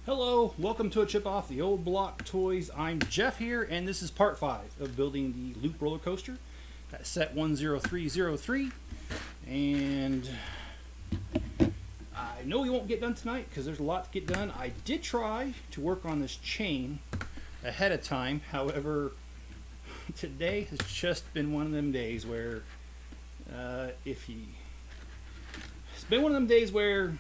Hello, welcome to a chip off the old block toys. I'm Jeff here, and this is part 5 of building the Loop roller coaster at set 10303. And I know we won't get done tonight because there's a lot to get done. I did try to work on this chain ahead of time. However, today has just been one of them days where it's been one of them days where,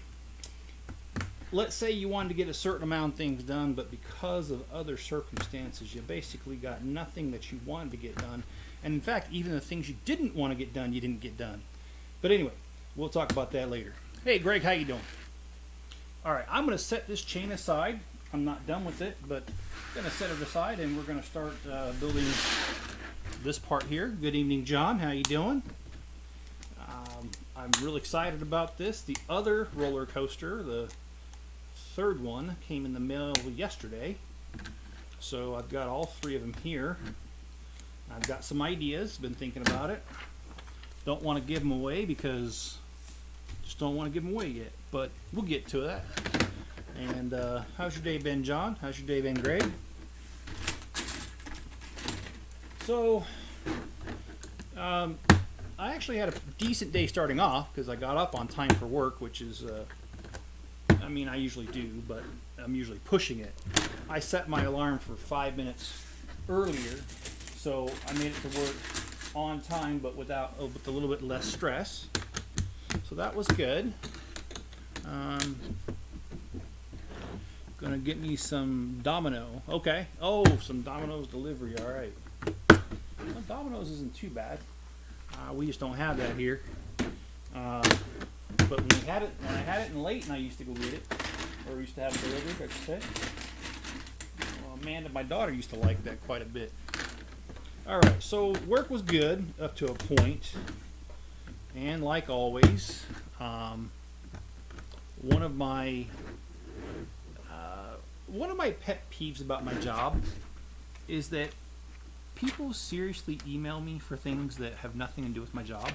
let's say you wanted to get a certain amount of things done, but because of other circumstances, you basically got nothing that you wanted to get done. And in fact, even the things you didn't want to get done, you didn't get done. But anyway, we'll talk about that later. Hey, Greg, how you doing? All right, I'm going to set this chain aside. I'm not done with it, but I'm going to set it aside, and we're going to start building this part here. Good evening, John. How you doing? I'm real excited about this. The other roller coaster, the third one, came in the mail yesterday, so I've got all 3 of them here. I've got some ideas, been thinking about it. Don't want to give them away because just don't want to give them away yet, but we'll get to that. And how's your day been, John? How's your day been, Greg? So I actually had a decent day starting off because I got up on time for work, which is I mean, I usually do, but I'm usually pushing it. I set my alarm for 5 minutes earlier, so I made it to work on time, but with a little bit less stress. So that was good. Gonna get me some Domino. Okay. Oh, some Domino's delivery. All right. Well, Domino's isn't too bad. We just don't have that here. But when I had it in Layton, I used to go get it, or used to have it delivered, I should say. Well, Amanda, my daughter, used to like that quite a bit. All right, so work was good up to a point, and like always, one of my pet peeves about my job is that people seriously email me for things that have nothing to do with my job.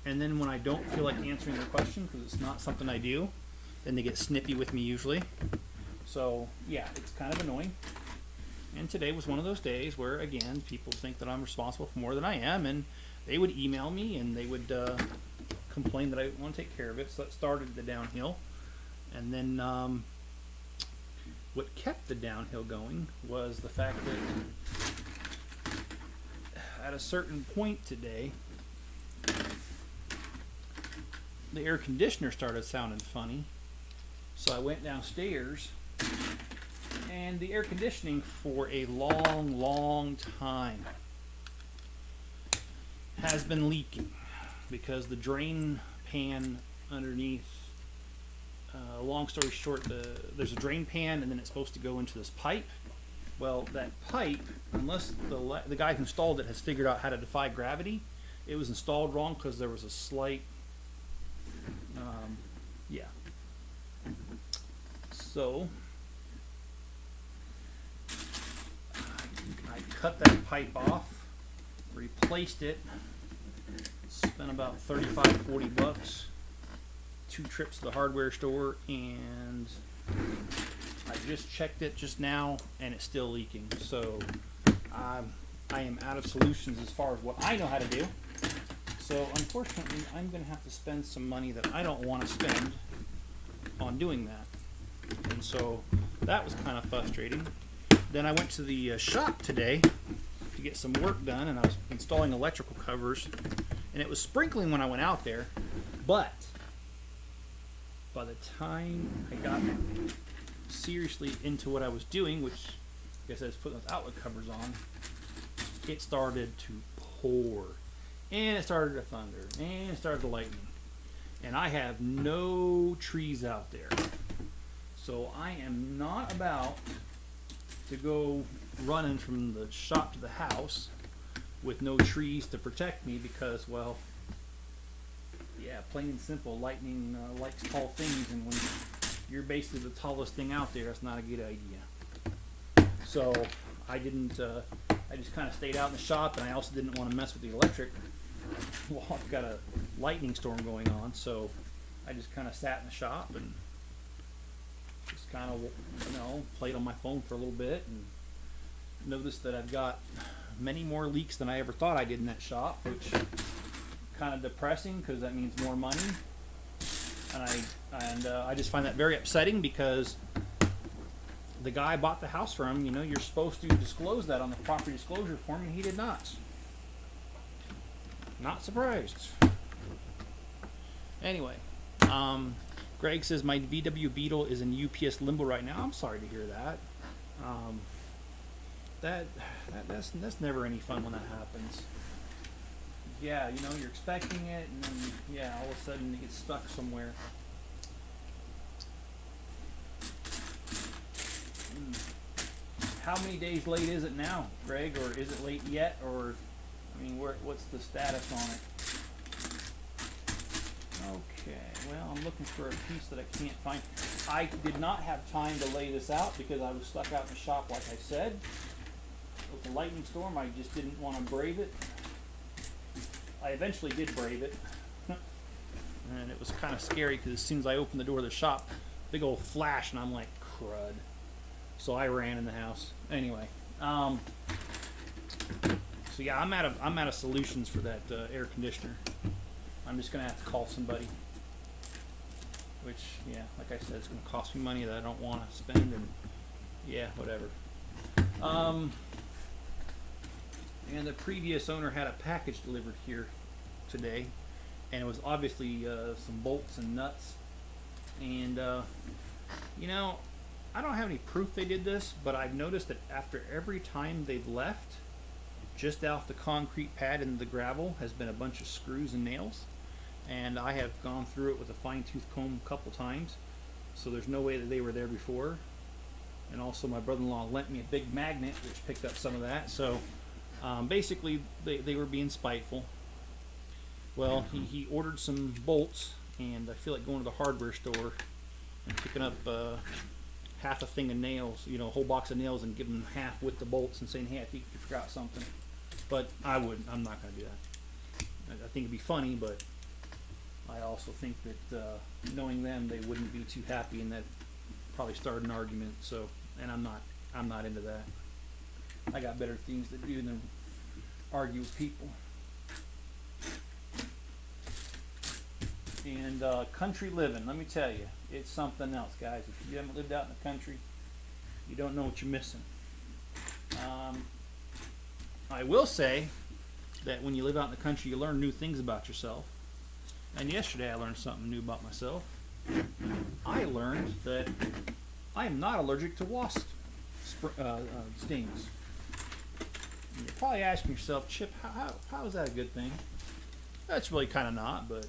And then when I don't feel like answering their question because it's not something I do, then they get snippy with me usually. So yeah, it's kind of annoying. And today was one of those days where, again, people think that I'm responsible for more than I am, and they would email me and they would complain that I didn't want to take care of it. So that started the downhill. And then what kept the downhill going was the fact that at a certain point today, the air conditioner started sounding funny, so I went downstairs, and the air conditioning for a long time has been leaking because the drain pan underneath, long story short, there's a drain pan and then it's supposed to go into this pipe. Well, that pipe, unless the guy who installed it has figured out how to defy gravity, it was installed wrong because there was a slight so I cut that pipe off, replaced it, spent about $35-40, 2 trips to the hardware store, and I just checked it just now and it's still leaking. So I am out of solutions as far as what I know how to do. So unfortunately, I'm going to have to spend some money that I don't want to spend on doing that. And so that was kind of frustrating. Then I went to the shop today to get some work done, and I was installing electrical covers, and it was sprinkling when I went out there, but by the time I got seriously into what I was doing, which I guess I was putting those outlet covers on, it started to pour. And it started to thunder, and it started to lightning. And I have no trees out there. So I am not about to go running from the shop to the house with no trees to protect me because, well, yeah, plain and simple, lightning likes tall things, and when you're basically the tallest thing out there, that's not a good idea. So I just kind of stayed out in the shop, and I also didn't want to mess with the electric. Well, I've got a lightning storm going on, so I just kind of sat in the shop and just kind of, played on my phone for a little bit and noticed that I've got many more leaks than I ever thought I did in that shop, which kind of depressing because that means more money. And I just find that very upsetting because the guy I bought the house from, you're supposed to disclose that on the property disclosure form, and he did not. Not surprised. Anyway, Greg says my VW Beetle is in UPS limbo right now. I'm sorry to hear that. That's never any fun when that happens. Yeah, you're expecting it, and then all of a sudden it gets stuck somewhere. How many days late is it now, Greg, or is it late yet, or what's the status on it? Okay, well, I'm looking for a piece that I can't find. I did not have time to lay this out because I was stuck out in the shop, like I said. With the lightning storm, I just didn't want to brave it. I eventually did brave it. And it was kind of scary because as soon as I opened the door of the shop, big old flash, and I'm like, crud. So I ran in the house. Anyway, so yeah, I'm out of solutions for that air conditioner. I'm just gonna have to call somebody. Which, yeah, like I said, it's gonna cost me money that I don't want to spend, and yeah, whatever. And the previous owner had a package delivered here today, and it was obviously some bolts and nuts. And I don't have any proof they did this, but I've noticed that after every time they've left, just off the concrete pad and the gravel has been a bunch of screws and nails. And I have gone through it with a fine-tooth comb a couple times, so there's no way that they were there before. And also my brother-in-law lent me a big magnet which picked up some of that. So basically they were being spiteful. Well, he ordered some bolts, and I feel like going to the hardware store and picking up half a thing of nails, a whole box of nails, and giving them half with the bolts and saying, hey, I think you forgot something. But I wouldn't. I'm not going to do that. I think it'd be funny, but I also think that knowing them, they wouldn't be too happy, and that probably start an argument. So, and I'm not into that. I got better things to do than argue with people. And country living, let me tell you, it's something else, guys. If you haven't lived out in the country, you don't know what you're missing. I will say that when you live out in the country, you learn new things about yourself. And yesterday I learned something new about myself. I learned that I am not allergic to wasp stings. And you're probably asking yourself, Chip, how is that a good thing? That's really kind of not, but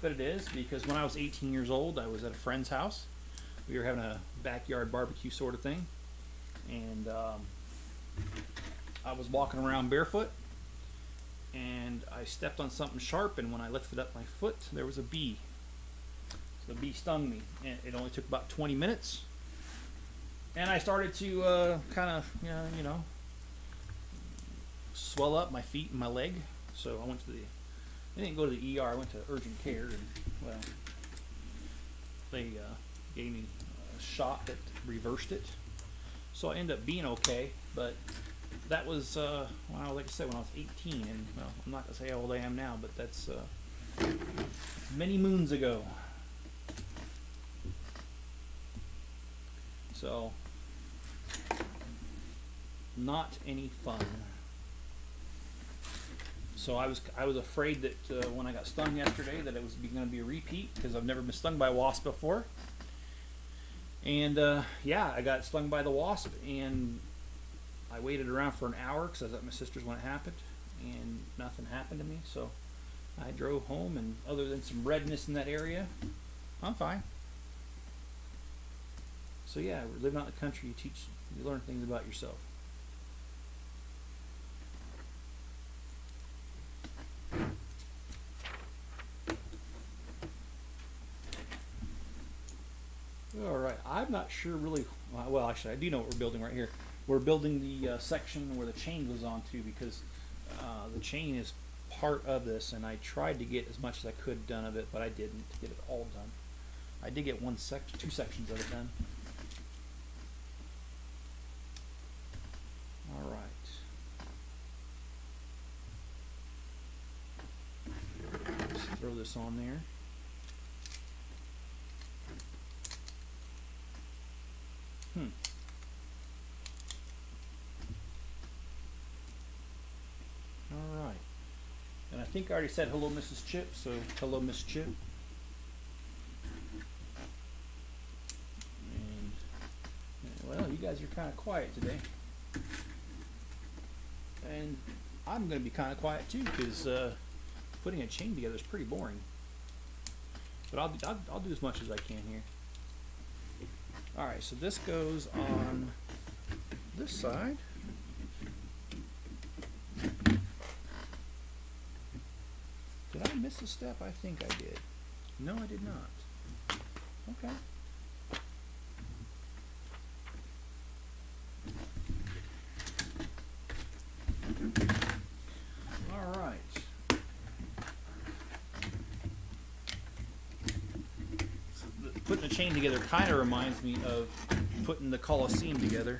it is, because when I was 18 years old, I was at a friend's house. We were having a backyard barbecue sort of thing, and I was walking around barefoot, and I stepped on something sharp, and when I lifted up my foot, there was a bee. So the bee stung me, and it only took about 20 minutes, and I started to kind of, swell up my feet and my leg. So I went to I didn't go to the ER, I went to urgent care, and, well, they gave me a shot that reversed it. So I ended up being okay, but that was, like I said, when I was 18, and, well, I'm not going to say how old I am now, but that's many moons ago. So, not any fun. So I was afraid that when I got stung yesterday that it was going to be a repeat, because I've never been stung by a wasp before. And I got stung by the wasp, and I waited around for an hour because I was at my sister's when it happened, and nothing happened to me. So I drove home, and other than some redness in that area, I'm fine. So yeah, living out in the country, you learn things about yourself. All right, I'm not sure really. Well, actually, I do know what we're building right here. We're building the section where the chain goes on to, because the chain is part of this, and I tried to get as much as I could done of it, but I didn't get it all done. I did get two sections of it done. All right. Just throw this on there. All right. And I think I already said hello, Mrs. Chip, so hello, Miss Chip. And, well, you guys are kind of quiet today. And I'm going to be kind of quiet too, because putting a chain together is pretty boring. But I'll do as much as I can here. All right, so this goes on this side. Did I miss a step? I think I did. No, I did not. Okay. All right. Putting a chain together kind of reminds me of putting the Coliseum together,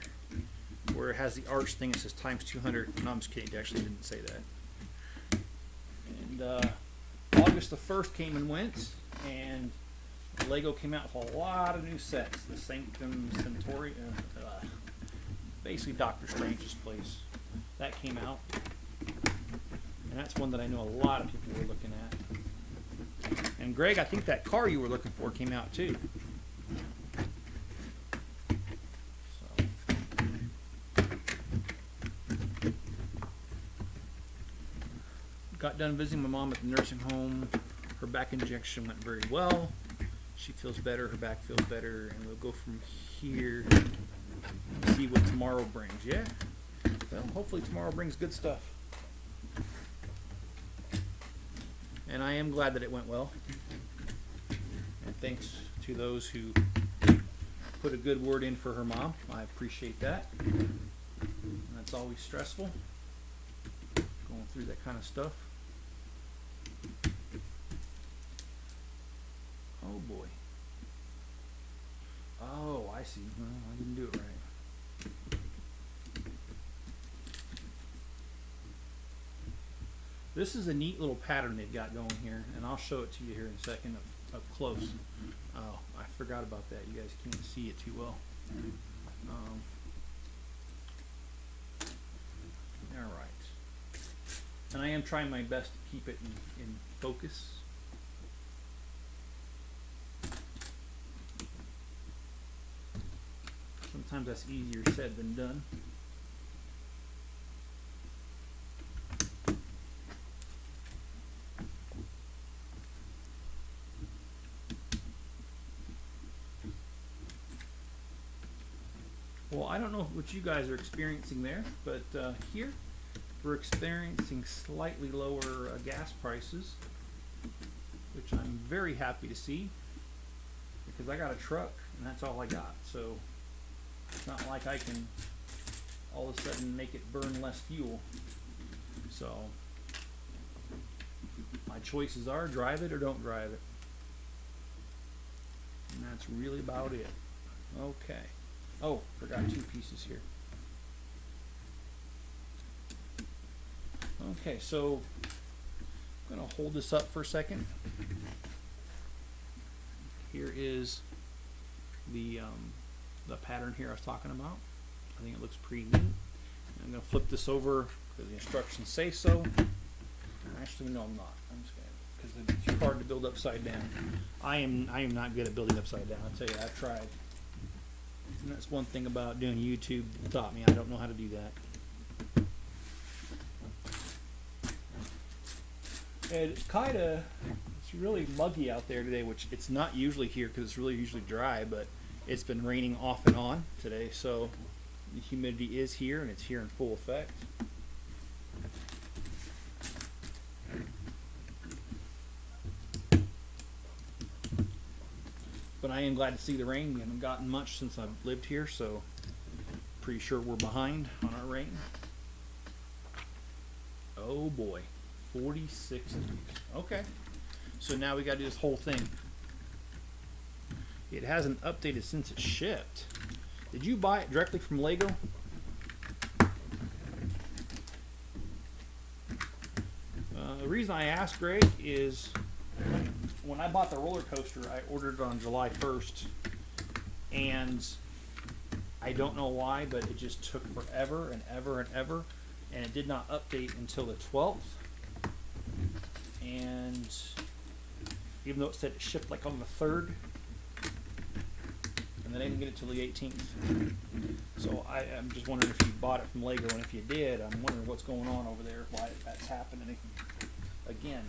where it has the arch thing that says times 200. No, I'm just kidding. It actually didn't say that. And August the 1st came and went, and Lego came out with a lot of new sets. The Sanctum Centauri, basically Doctor Strange's place. That came out, and that's one that I know a lot of people were looking at. And Greg, I think that car you were looking for came out too. So. Got done visiting my mom at the nursing home. Her back injection went very well. She feels better, her back feels better, and we'll go from here and see what tomorrow brings. Yeah? Well, hopefully tomorrow brings good stuff. And I am glad that it went well. And thanks to those who put a good word in for her mom. I appreciate that. And that's always stressful, going through that kind of stuff. Oh boy. Oh, I see. Well, I didn't do it right. This is a neat little pattern they've got going here, and I'll show it to you here in a second up close. Oh, I forgot about that. You guys can't see it too well. All right. And I am trying my best to keep it in focus. Sometimes that's easier said than done. Well, I don't know what you guys are experiencing there, but here we're experiencing slightly lower gas prices, which I'm very happy to see, because I got a truck and that's all I got. So it's not like I can all of a sudden make it burn less fuel. So my choices are drive it or don't drive it. And that's really about it. Okay. Oh, forgot two pieces here. Okay, so I'm going to hold this up for a second. Here is the pattern here I was talking about. I think it looks pretty neat. I'm going to flip this over because the instructions say so. Actually, no, I'm not. I'm just going to, because it's too hard to build upside down. I am not good at building upside down. I'll tell you, I've tried. And that's one thing about doing YouTube that taught me. I don't know how to do that. And it's really muggy out there today, which it's not usually here because it's really usually dry, but it's been raining off and on today, so the humidity is here and it's here in full effect. But I am glad to see the rain. We haven't gotten much since I've lived here, so pretty sure we're behind on our rain. Oh boy, 46 degrees. Okay, so now we got to do this whole thing. it hasn't updated since it shipped. Did you buy it directly from Lego? The reason I asked, Greg, is when I bought the roller coaster, I ordered it on July 1st, and I don't know why, but it just took forever and ever and ever, and it did not update until the 12th. And even though it said it shipped like on the 3rd, and then I didn't get it till the 18th. So I'm just wondering if you bought it from Lego, and if you did, I'm wondering what's going on over there, why that's happening again.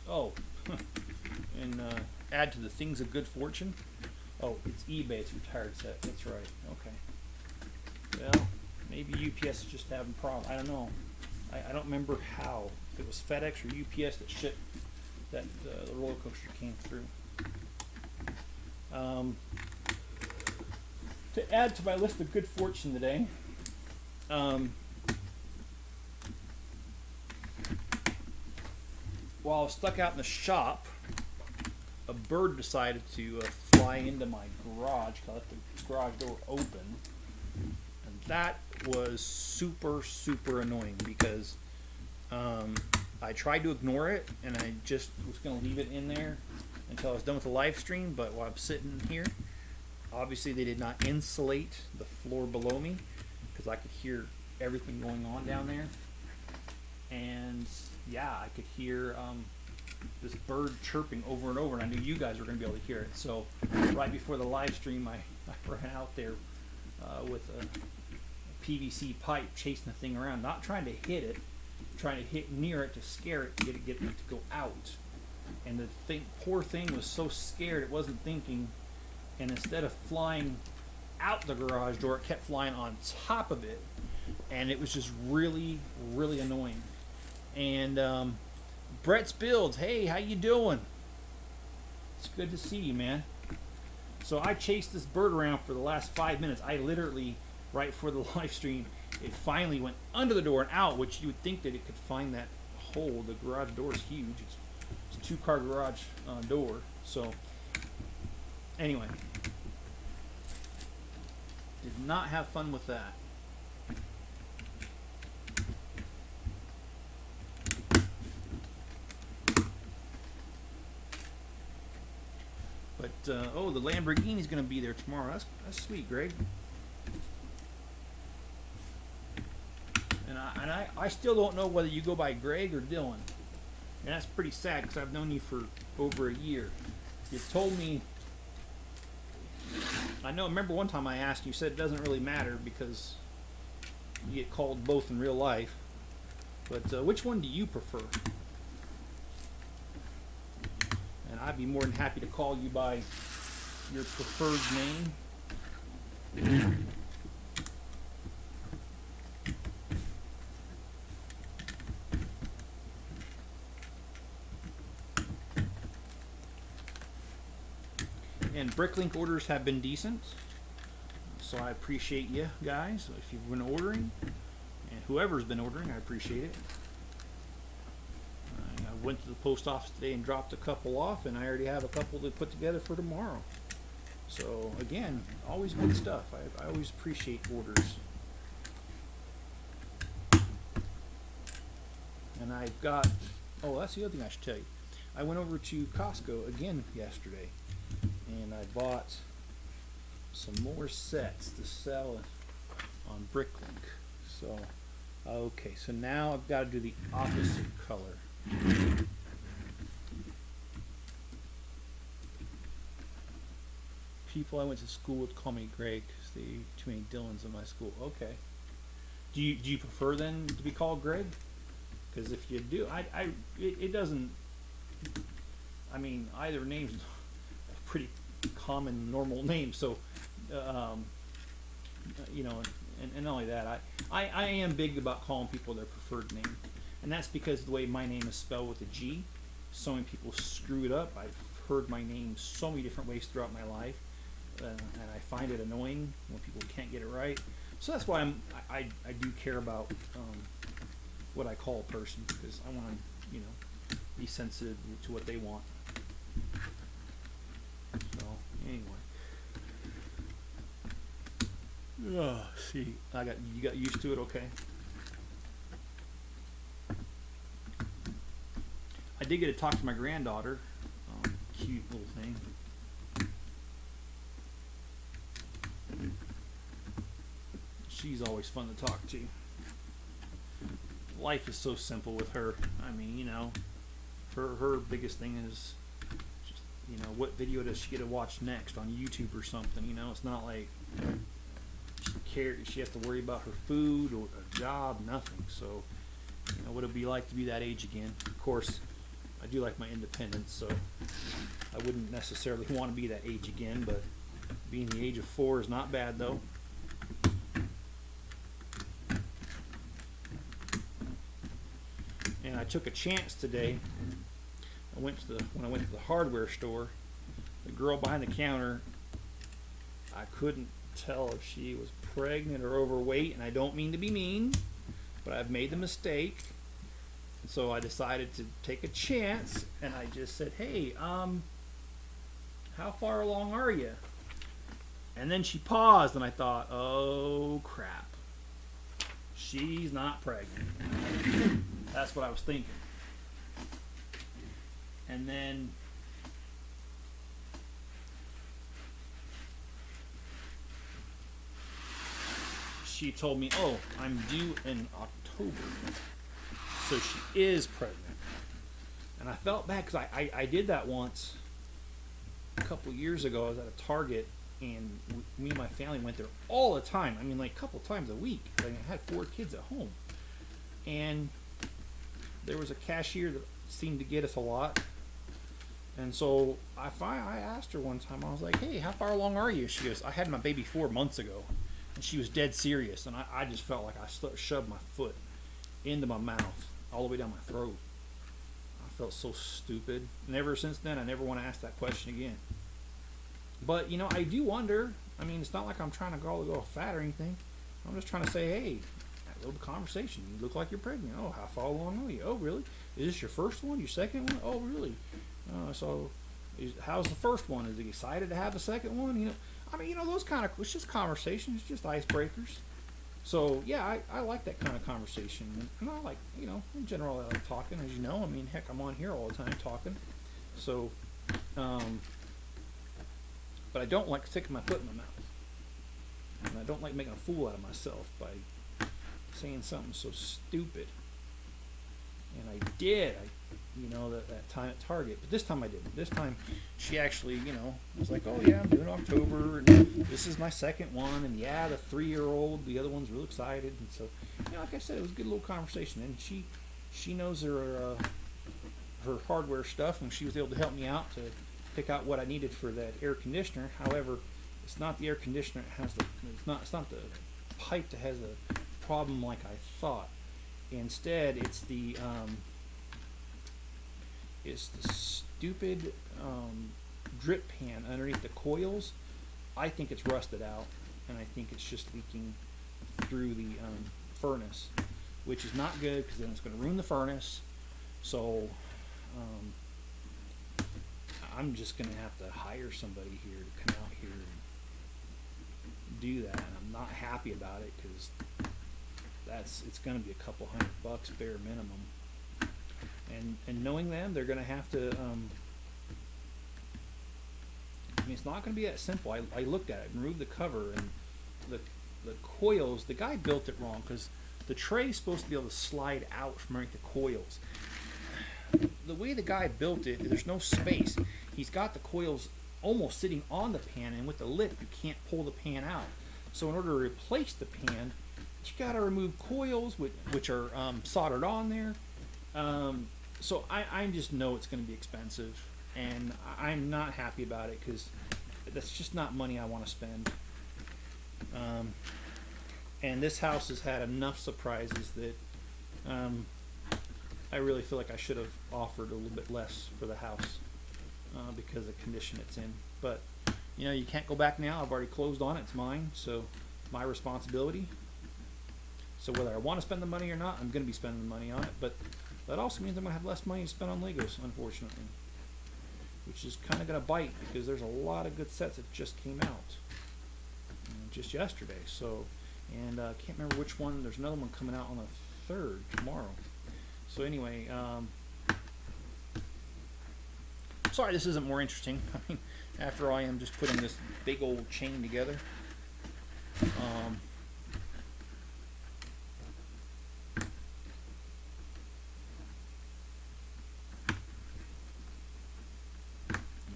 Oh, and add to the things of good fortune. Oh, it's eBay. It's retired set. That's right. Okay. Well, maybe UPS is just having problems. I don't know. I don't remember how. If it was FedEx or UPS that shipped that the roller coaster came through. To add to my list of good fortune today, while I was stuck out in the shop, a bird decided to fly into my garage because I left the garage door open. And that was super, super annoying because I tried to ignore it and I just was going to leave it in there until I was done with the live stream. But while I'm sitting here, obviously they did not insulate the floor below me because I could hear everything going on down there. And yeah, I could hear this bird chirping over and over, and I knew you guys were going to be able to hear it. So right before the live stream, I ran out there with a PVC pipe chasing the thing around, not trying to hit it, trying to hit near it to scare it, get it to go out. And the poor thing was so scared it wasn't thinking, and instead of flying out the garage door, it kept flying on top of it, and it was just really, really annoying. And Brett's Builds, hey, how you doing? It's good to see you, man. So I chased this bird around for the last 5 minutes. I literally, right before the live stream, it finally went under the door and out, which you would think that it could find that hole. The garage door is huge. It's a 2-car garage door. So anyway, did not have fun with that. But oh, the Lamborghini's going to be there tomorrow. That's sweet, Greg. And I still don't know whether you go by Greg or Dylan. And that's pretty sad because I've known you for over a year. You told me. Remember one time I asked you, you said it doesn't really matter because you get called both in real life. But which one do you prefer? And I'd be more than happy to call you by your preferred name. And Bricklink orders have been decent, so I appreciate you guys if you've been ordering, and whoever's been ordering, I appreciate it. I went to the post office today and dropped a couple off, and I already have a couple to put together for tomorrow. So again, always good stuff. I always appreciate orders. And I've got, oh, that's the other thing I should tell you. I went over to Costco again yesterday, and I bought some more sets to sell on Bricklink. So, okay, so now I've got to do the opposite color. People I went to school with call me Greg because they too many Dylans in my school. Okay. Do you prefer then to be called Greg? Because if you do, it doesn't. I mean, either name's a pretty common, normal name. So, you know, and not only that, I am big about calling people their preferred name. And that's because the way my name is spelled with a G, so many people screw it up. I've heard my name so many different ways throughout my life. and I find it annoying when people can't get it right. So that's why I do care about what I call a person, because I want to, be sensitive to what they want. So anyway, see, you got used to it, okay? I did get to talk to my granddaughter. Cute little thing. She's always fun to talk to. Life is so simple with her. I mean, her biggest thing is just, what video does she get to watch next on YouTube or something? It's not like she has to worry about her food or a job, nothing. So, what it'd be like to be that age again. Of course, I do like my independence, so I wouldn't necessarily want to be that age again, but being the age of 4 is not bad, though. And I took a chance today. When I went to the hardware store, the girl behind the counter, I couldn't tell if she was pregnant or overweight, and I don't mean to be mean, but I've made the mistake. And so I decided to take a chance, and I just said, "Hey, how far along are you?" And then she paused, and I thought, "Oh crap, she's not pregnant." That's what I was thinking. And then she told me, "Oh, I'm due in October." So she is pregnant. And I felt bad because I did that once a couple years ago. I was at a Target, and me and my family went there all the time. I mean, like a couple times a week. I had 4 kids at home. And there was a cashier that seemed to get us a lot. And so I asked her one time, I was like, "Hey, how far along are you?" She goes, "I had my baby 4 months ago." And she was dead serious. And I just felt like I shoved my foot into my mouth, all the way down my throat. I felt so stupid. And ever since then, I never want to ask that question again. But, I do wonder. I mean, it's not like I'm trying to go fat or anything. I'm just trying to say, hey, a little conversation. You look like you're pregnant. Oh, how far along are you? Oh, really? Is this your first one? Your second one? Oh, really? How's the first one? Is he excited to have the second one? Those kind of, it's just conversations, it's just icebreakers. So, yeah, I like that kind of conversation. And I like, in general, I like talking, as you know. I mean, heck, I'm on here all the time talking. So, but I don't like sticking my foot in my mouth. And I don't like making a fool out of myself by saying something so stupid. And I did, that time at Target. But this time I didn't. This time she actually, was like, "Oh yeah, I'm doing October, and this is my second one, and yeah, the 3-year-old, the other one's real excited." And so, like I said, it was a good little conversation. And she knows her hardware stuff, and she was able to help me out to pick out what I needed for that air conditioner. However, it's not the air conditioner that has it's not the pipe that has a problem like I thought. Instead, it's the stupid drip pan underneath the coils. I think it's rusted out, and I think it's just leaking through the furnace, which is not good, because then it's going to ruin the furnace. So I'm just going to have to hire somebody here to come out here and do that, and I'm not happy about it, because it's going to be a couple $100 bare minimum. And knowing them, they're going to have to. It's not going to be that simple. I looked at it, removed the cover, and the coils. The guy built it wrong, because the tray is supposed to be able to slide out from underneath the coils. The way the guy built it, there's no space. He's got the coils almost sitting on the pan, and with the lip, you can't pull the pan out. So in order to replace the pan, you got to remove coils, which are soldered on there. So I just know it's going to be expensive, and I'm not happy about it, because that's just not money I want to spend. And this house has had enough surprises that I really feel like I should have offered a little bit less for the house, because of the condition it's in. But you know, you can't go back now. I've already closed on it. It's mine, so my responsibility. So whether I want to spend the money or not, I'm going to be spending the money on it. But that also means I'm going to have less money to spend on Legos, unfortunately. Which is kind of going to bite because there's a lot of good sets that just came out. Just yesterday. So, and I can't remember which one. There's another one coming out on the 3rd tomorrow. So anyway, sorry this isn't more interesting. I mean, after all, I am just putting this big old chain together.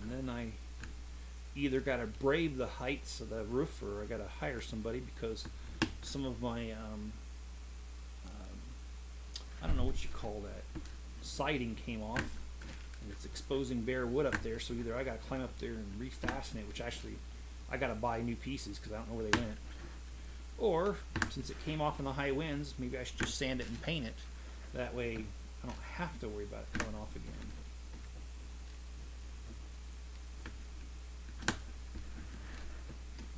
And then I either got to brave the heights of the roof, or I got to hire somebody because some of my I don't know what you call that, siding came off and it's exposing bare wood up there, so either I got to climb up there and refasten it, which actually I got to buy new pieces because I don't know where they went, or since it came off in the high winds, maybe I should just sand it and paint it. That way I don't have to worry about it coming off again.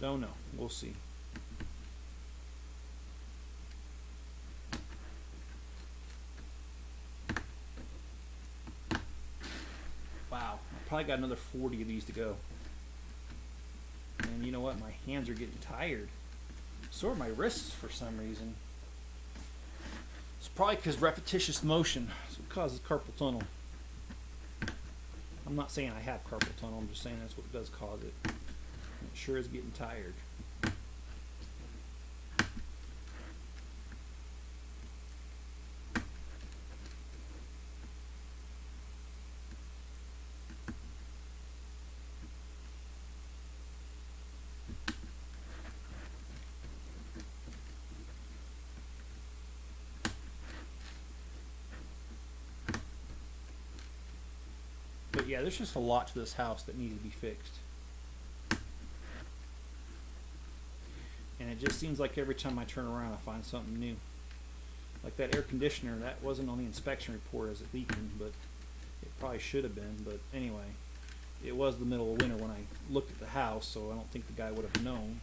Don't know. We'll see. Wow. I probably got another 40 of these to go. And you know what? My hands are getting tired. So are my wrists for some reason. It's probably because repetitious motion is what causes carpal tunnel. I'm not saying I have carpal tunnel. I'm just saying that's what does cause it. It sure is getting tired. But yeah, there's just a lot to this house that needed to be fixed. And it just seems like every time I turn around I find something new. Like that air conditioner, that wasn't on the inspection report as it leaking, but it probably should have been. But anyway, it was the middle of winter when I looked at the house, so I don't think the guy would have known.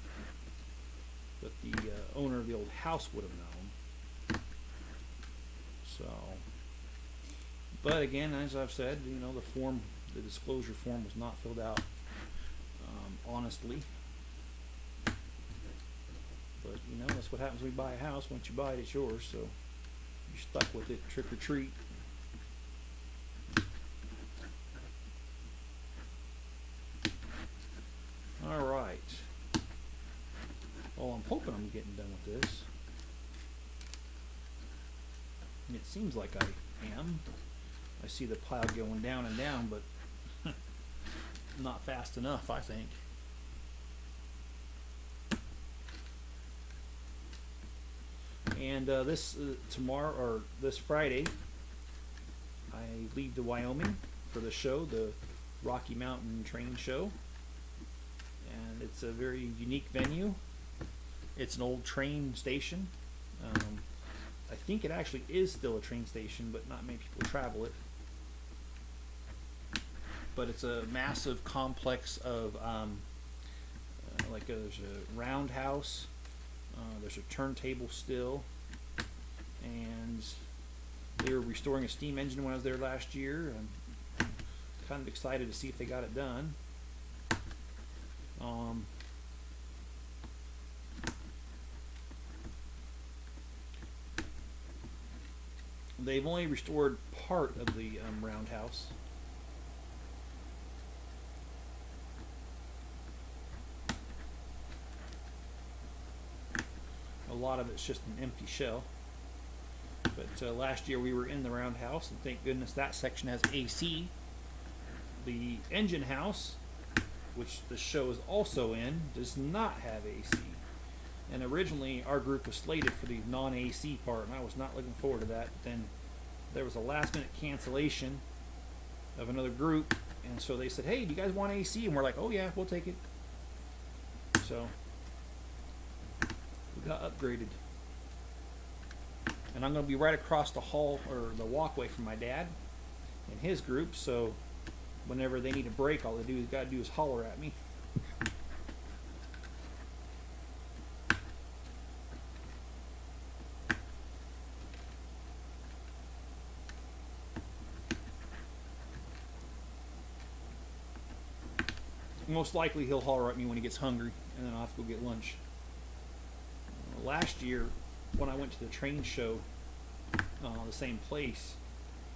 But the owner of the old house would have known. So, but again, as I've said, you know, the disclosure form was not filled out honestly. But you know, that's what happens when you buy a house. Once you buy it, it's yours, so you're stuck with it. Trick or treat. All right. Well, I'm hoping I'm getting done with this. And it seems like I am. I see the pile going down and down, but not fast enough, I think. And tomorrow, or this Friday, I leave to Wyoming for the show, the Rocky Mountain Train Show. And it's a very unique venue. It's an old train station. I think it actually is still a train station, but not many people travel it. But it's a massive complex of, there's a roundhouse. There's a turntable still, and they were restoring a steam engine when I was there last year. I'm kind of excited to see if they got it done. They've only restored part of the roundhouse. A lot of it's just an empty shell. But last year we were in the roundhouse, and thank goodness that section has AC. The engine house, which the show is also in, does not have AC. And originally our group was slated for the non-AC part, and I was not looking forward to that. But then there was a last-minute cancellation of another group, and so they said, "Hey, do you guys want AC?" And we're like, "Oh yeah, we'll take it." So we got upgraded. And I'm going to be right across the hall, or the walkway, from my dad and his group, so whenever they need a break, all they got to do is holler at me. most likely he'll holler at me when he gets hungry, and then I'll have to go get lunch. Last year, when I went to the train show, the same place,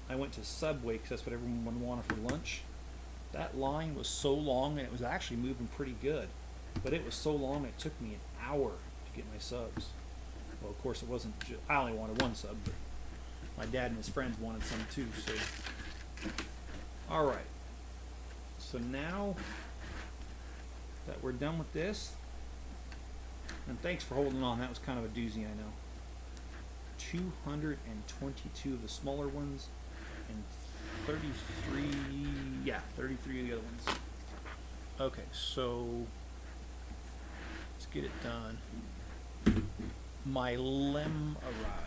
I went to Subway because that's what everyone wanted for lunch. That line was so long, and it was actually moving pretty good, but it was so long it took me an hour to get my subs. Well, of course, it wasn't. I only wanted one sub, but my dad and his friends wanted some too. So, all right. So now that we're done with this, and thanks for holding on. That was kind of a doozy, I know. 222 of the smaller ones, and 33. Yeah, 33 of the other ones. Okay, so let's get it done. My lem arrived.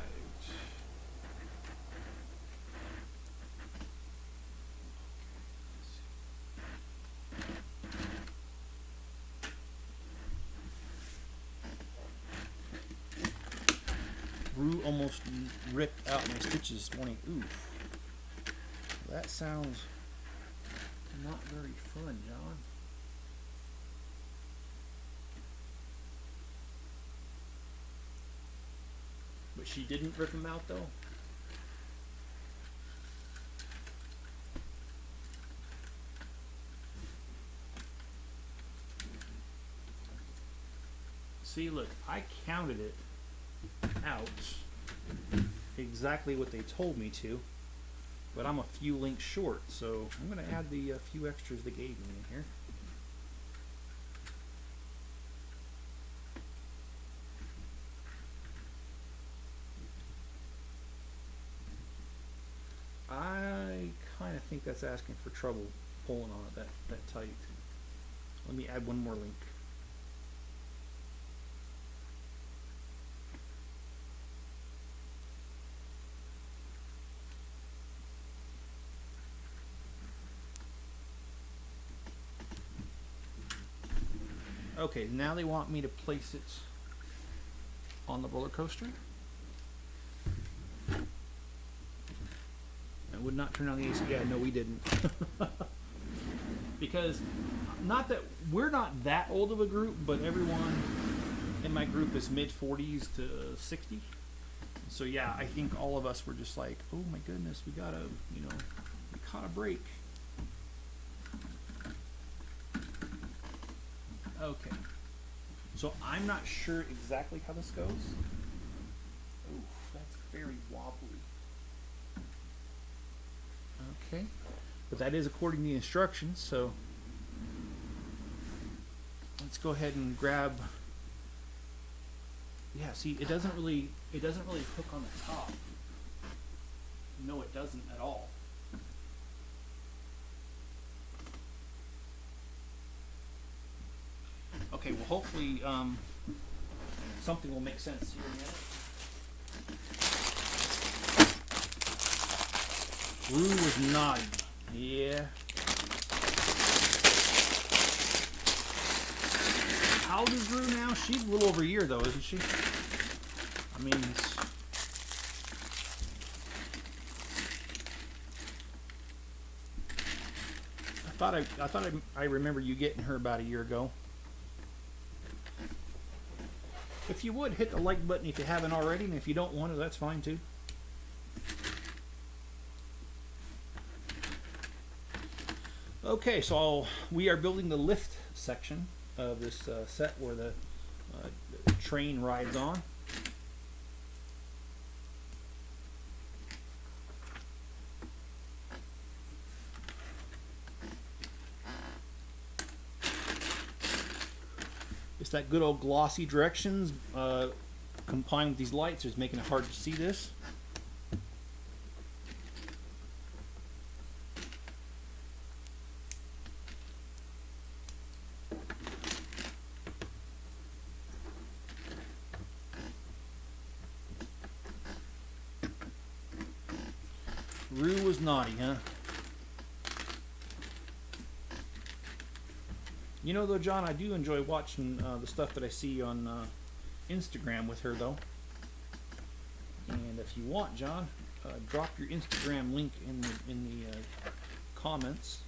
Rue almost ripped out my stitches this morning. Oof. That sounds not very fun, John. But she didn't rip them out, though. See, look, I counted it out exactly what they told me to, but I'm a few links short, so I'm going to add the few extras they gave me in here. I kind of think that's asking for trouble pulling on it that tight. Let me add one more link. Okay, now they want me to place it on the roller coaster. I would not turn on the AC. Yeah, no, we didn't. Because, not that we're not that old of a group, but everyone in my group is mid-40s to 60. So yeah, I think all of us were just like, oh my goodness, we gotta, we caught a break. Okay, so I'm not sure exactly how this goes. Ooh, that's very wobbly. Okay, but that is according to the instructions, so let's go ahead and grab. Yeah, see, it doesn't really hook on the top. No, it doesn't at all. Okay, well, hopefully something will make sense here in a minute. Rue was nodding. Yeah. How old is Rue now? She's a little over a year, though, isn't she? I mean, I thought I remember you getting her about a year ago. If you would, hit the like button if you haven't already, and if you don't want to, that's fine too. Okay, so we are building the lift section of this set where the train rides on. It's that good old glossy directions combined with these lights is making it hard to see this. Rue was naughty, huh? You know, though, John, I do enjoy watching the stuff that I see on Instagram with her, though. And if you want, John, drop your Instagram link in the comments.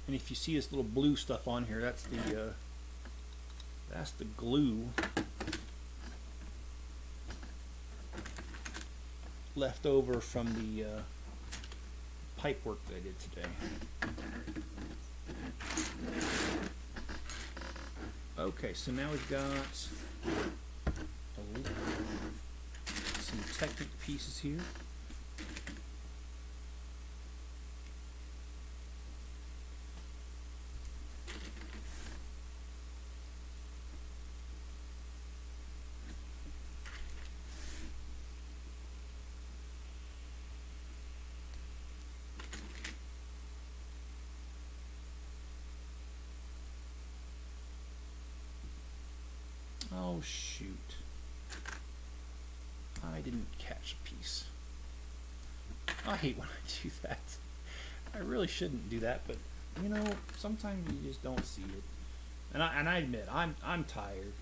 And if you see this little blue stuff on here, that's the glue left over from the pipe work that I did today. Okay, so now we've got some Technic pieces here. Oh shoot. I didn't catch a piece. I hate when I do that. I really shouldn't do that, but you know, sometimes you just don't see it. And I admit, I'm tired.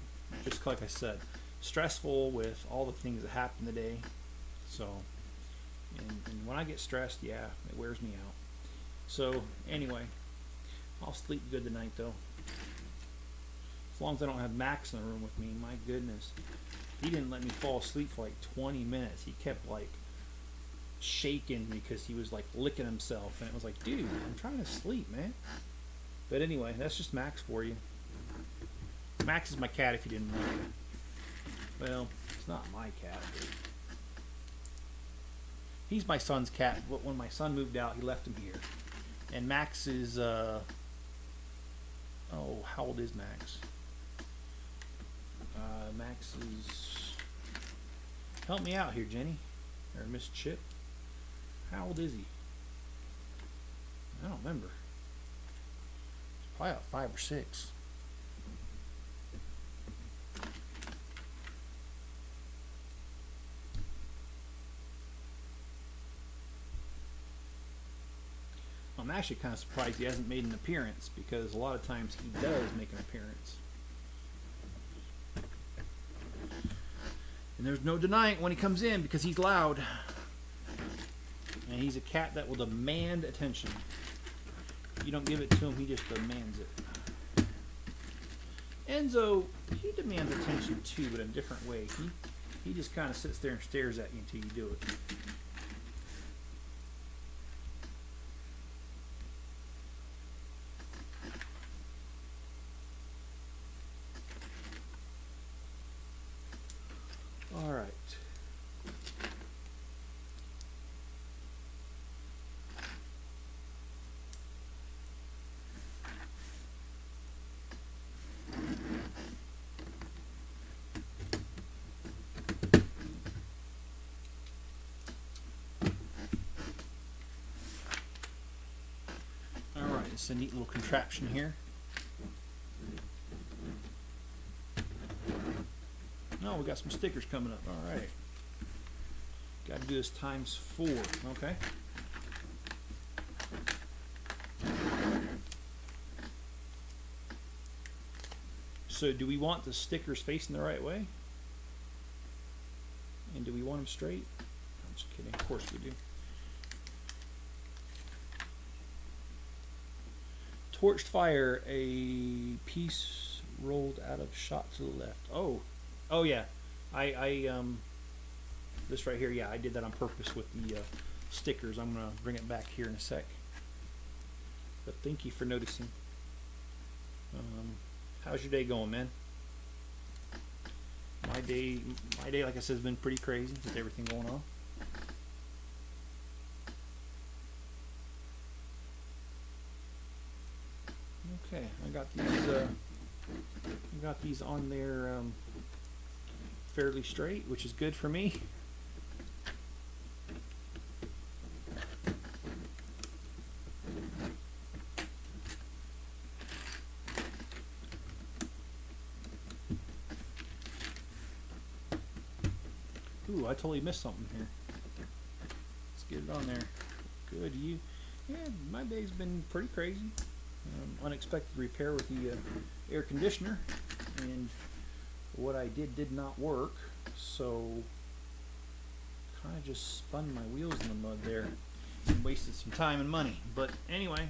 Just like I said, stressful with all the things that happened today. So, and when I get stressed, yeah, it wears me out. So anyway, I'll sleep good tonight though. As long as I don't have Max in the room with me, my goodness. He didn't let me fall asleep for like 20 minutes. He kept like shaking because he was like licking himself. And it was like, dude, I'm trying to sleep, man. But anyway, that's just Max for you. Max is my cat if you didn't know. Well, it's not my cat. But he's my son's cat. But when my son moved out, he left him here. And Max is, oh, how old is Max? Max is, help me out here, Jenny, or Miss Chip. How old is he? I don't remember. He's probably about 5 or 6. I'm actually kind of surprised he hasn't made an appearance, because a lot of times he does make an appearance. And there's no denying when he comes in, because he's loud. And he's a cat that will demand attention. If you don't give it to him, he just demands it. Enzo, he demands attention too, but in a different way. He just kind of sits there and stares at you until you do it. All right. All right, it's a neat little contraption here. Oh, we got some stickers coming up. All right. Got to do this ×4. Okay. So do we want the stickers facing the right way? And do we want them straight? I'm just kidding. Of course we do. Torched fire. A piece rolled out of shot to the left. Oh yeah, I this right here, yeah, I did that on purpose with the stickers. I'm gonna bring it back here in a sec. But thank you for noticing. How's your day going, man? My day, like I said, has been pretty crazy with everything going on. Okay, I got these on there. Fairly straight, which is good for me. Ooh, I totally missed something here. Let's get it on there. Good. Yeah, my day's been pretty crazy. Unexpected repair with the air conditioner, and what I did not work, so kind of just spun my wheels in the mud there and wasted some time and money. But anyway,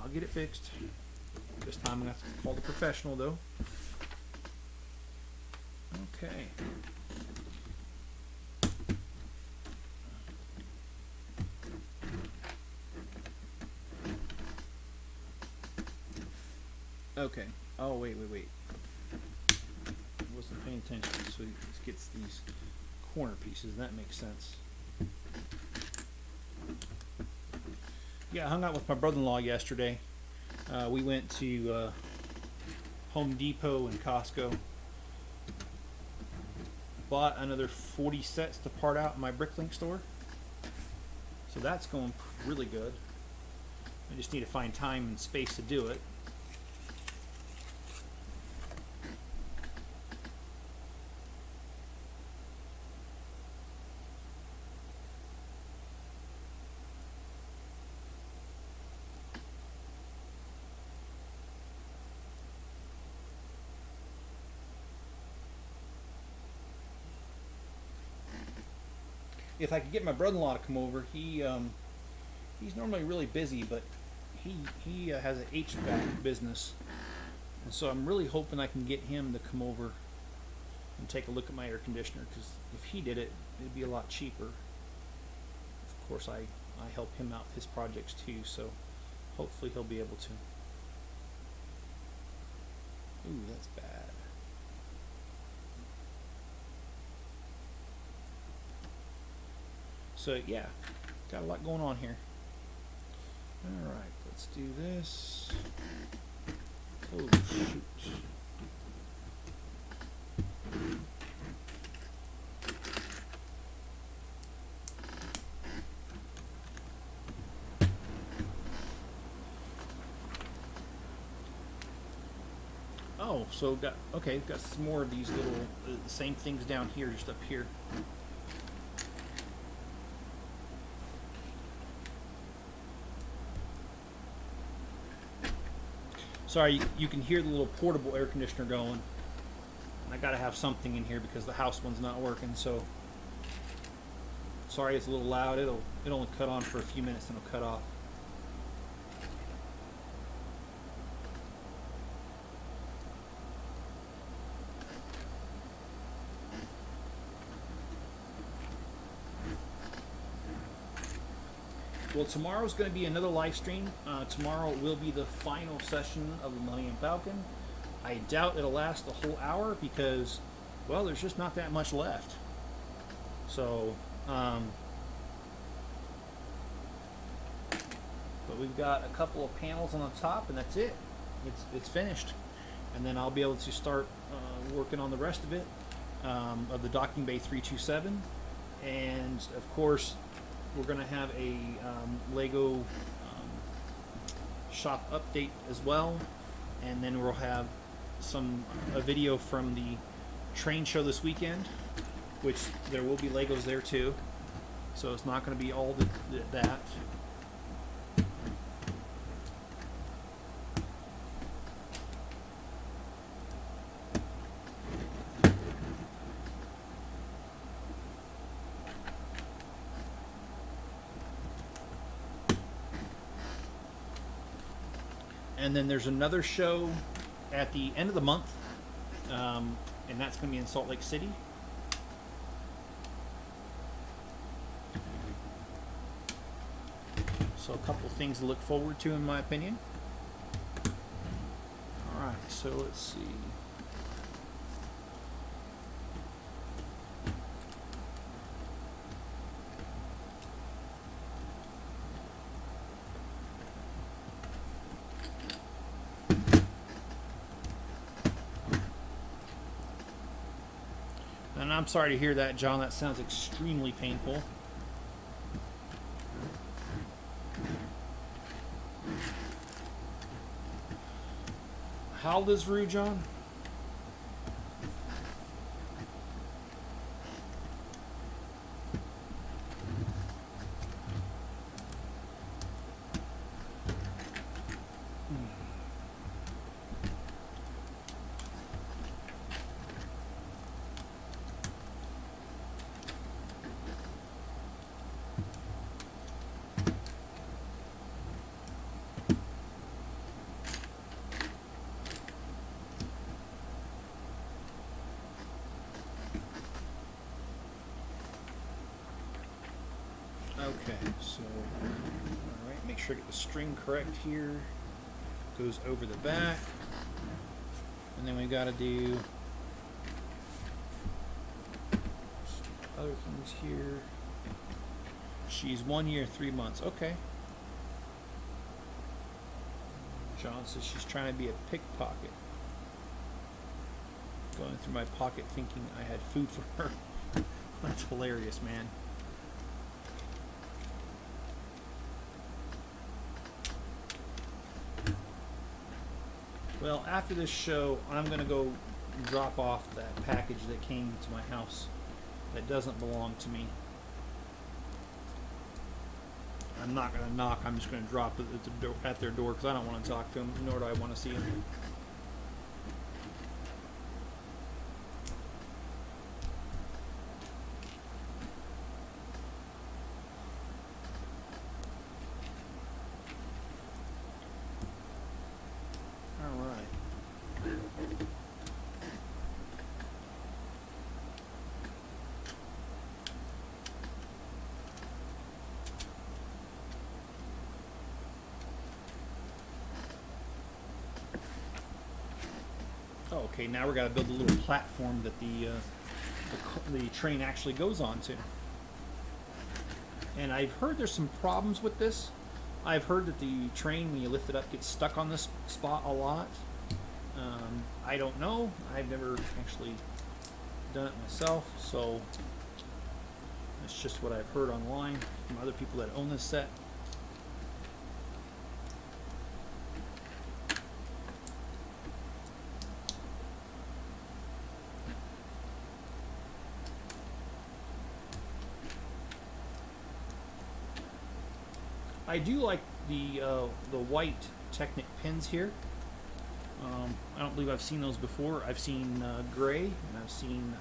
I'll get it fixed. This time I'm gonna have to call the professional though. Okay. Okay. Oh, wait. I wasn't paying attention. So this gets these corner pieces. That makes sense. Yeah, I hung out with my brother-in-law yesterday. We went to Home Depot and Costco. Bought another 40 sets to part out in my Bricklink store. So that's going really good. I just need to find time and space to do it. If I could get my brother-in-law to come over, he's normally really busy, but he has an HVAC business, and so I'm really hoping I can get him to come over and take a look at my air conditioner, because if he did it, it'd be a lot cheaper. Of course, I help him out with his projects too, so hopefully he'll be able to. Ooh, that's bad. So yeah, got a lot going on here. Alright, let's do this. Oh shoot. Oh, so got some more of these little same things down here, just up here. Sorry, you can hear the little portable air conditioner going. And I gotta have something in here because the house one's not working, so sorry it's a little loud. It'll only cut on for a few minutes and it'll cut off. Well, tomorrow's going to be another live stream. Tomorrow will be the final session of the Millennium Falcon. I doubt it'll last the whole hour because, well, there's just not that much left. So, but we've got a couple of panels on the top, and that's it. It's finished, and then I'll be able to start working on the rest of it, of the docking bay 327, and of course. We're going to have a Lego shop update as well, and then we'll have a video from the train show this weekend, which there will be Legos there too, so it's not going to be all that. And then there's another show at the end of the month, and that's going to be in Salt Lake City. So a couple of things to look forward to, in my opinion. All right, so let's see. And I'm sorry to hear that, John. That sounds extremely painful. How old is Rue, John? Okay, so alright, make sure I get the string correct here. Goes over the back. And then we gotta do some other things here. She's 1 year, 3 months. Okay. John says she's trying to be a pickpocket. Going through my pocket thinking I had food for her. That's hilarious, man. Well, after this show, I'm going to go drop off that package that came to my house that doesn't belong to me. I'm not going to knock. I'm just going to drop it at their door because I don't want to talk to them, nor do I want to see them. All right. Oh, okay, now we're got to build a little platform that the train actually goes onto. And I've heard there's some problems with this. I've heard that the train, when you lift it up, gets stuck on this spot a lot. I don't know. I've never actually done it myself, so that's just what I've heard online from other people that own this set. I do like the white Technic pins here. I don't believe I've seen those before. I've seen gray, and I've seen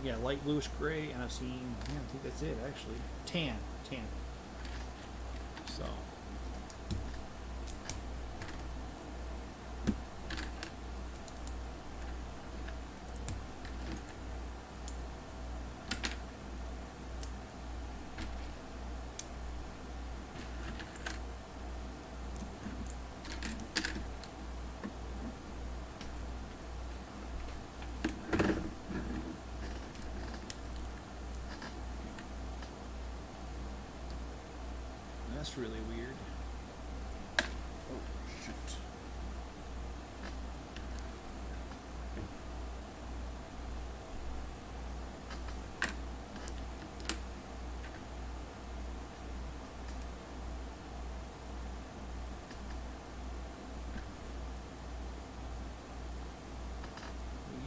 yeah, light bluish gray, and I've seen, yeah, I think that's it actually, tan. So. That's really weird. Oh, shoot.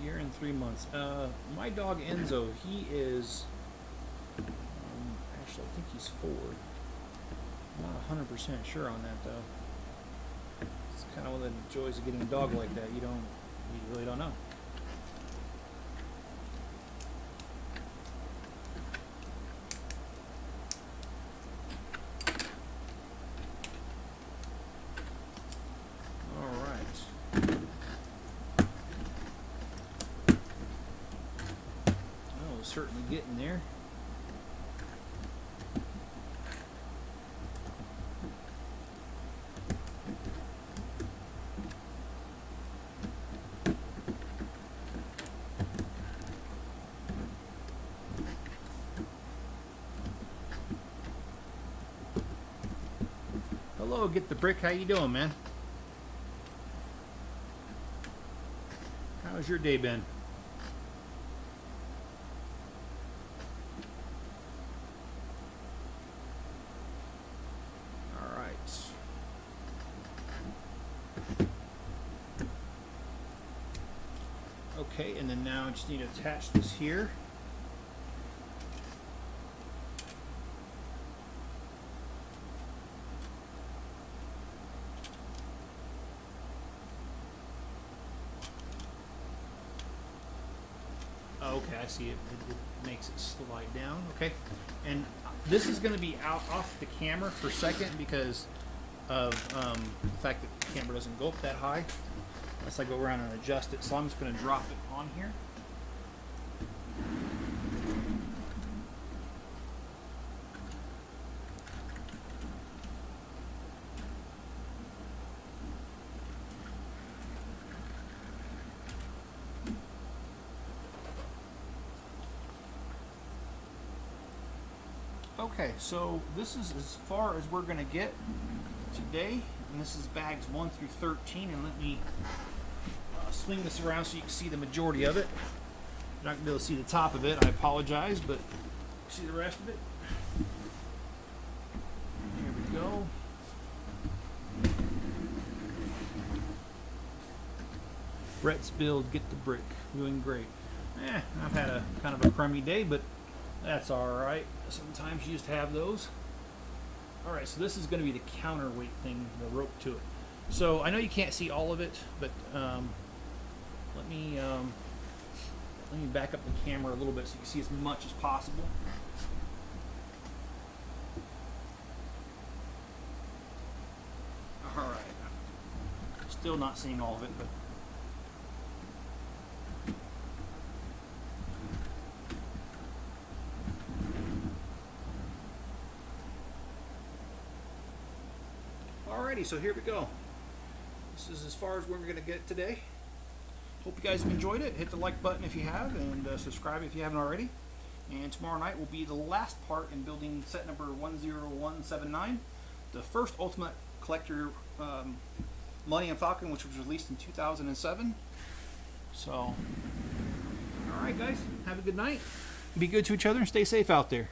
A year and 3 months. My dog Enzo, he is, actually I think he's 4. Not 100% sure on that though. It's kind of one of the joys of getting a dog like that. You really don't know. All right. Oh, certainly getting there. Hello, Get the Brick. How you doing, man? How's your day been? All right. Okay, and then now I just need to attach this here. Okay, I see it. It makes it slide down. Okay, and this is going to be out off the camera for a second because of the fact that the camera doesn't go up that high unless I go around and adjust it. So I'm just going to drop it on here. Okay, so this is as far as we're going to get today, and this is bags 1 through 13, and let me swing this around so you can see the majority of it. You're not going to be able to see the top of it, I apologize, but see the rest of it? Here we go. Brett's build, get the brick, doing great. I've had a kind of a crummy day, but that's alright. Sometimes you just have those. Alright, so this is going to be the counterweight thing, the rope to it. So I know you can't see all of it, but let me back up the camera a little bit so you can see as much as possible. Alright. Still not seeing all of it, but alrighty, so here we go. This is as far as we're going to get today. Hope you guys have enjoyed it. Hit the like button if you have, and subscribe if you haven't already. And tomorrow night will be the last part in building set number 10179, the first Ultimate Collector Millennium Falcon, which was released in 2007. So, alright guys, have a good night. Be good to each other and stay safe out there.